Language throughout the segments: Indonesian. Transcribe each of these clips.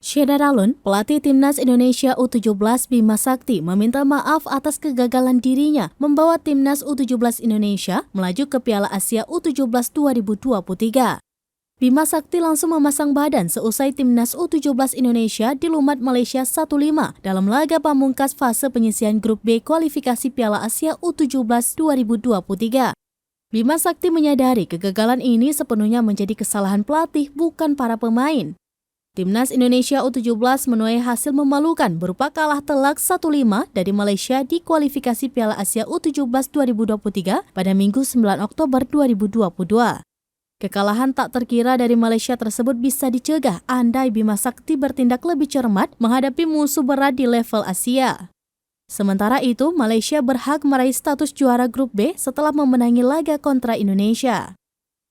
Sheila Darlun, pelatih Timnas Indonesia U17 Bima Sakti, meminta maaf atas kegagalan dirinya membawa Timnas U17 Indonesia melaju ke Piala Asia U17 2023. Bima Sakti langsung memasang badan seusai Timnas U17 Indonesia dilumat Malaysia 1-5 dalam laga pamungkas fase penyisihan grup B kualifikasi Piala Asia U17 2023. Bima Sakti menyadari kegagalan ini sepenuhnya menjadi kesalahan pelatih, bukan para pemain. Timnas Indonesia U17 menuai hasil memalukan berupa kalah telak 1-5 dari Malaysia di kualifikasi Piala Asia U17 2023 pada Minggu 9 Oktober 2022. Kekalahan tak terkira dari Malaysia tersebut bisa dicegah andai Bima Sakti bertindak lebih cermat menghadapi musuh berat di level Asia. Sementara itu, Malaysia berhak meraih status juara grup B setelah memenangi laga kontra Indonesia.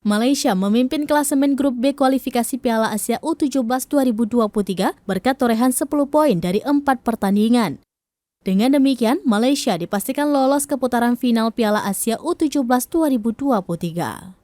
Malaysia memimpin klasemen grup B kualifikasi Piala Asia U17 2023 berkat torehan 10 poin dari 4 pertandingan. Dengan demikian, Malaysia dipastikan lolos ke putaran final Piala Asia U17 2023.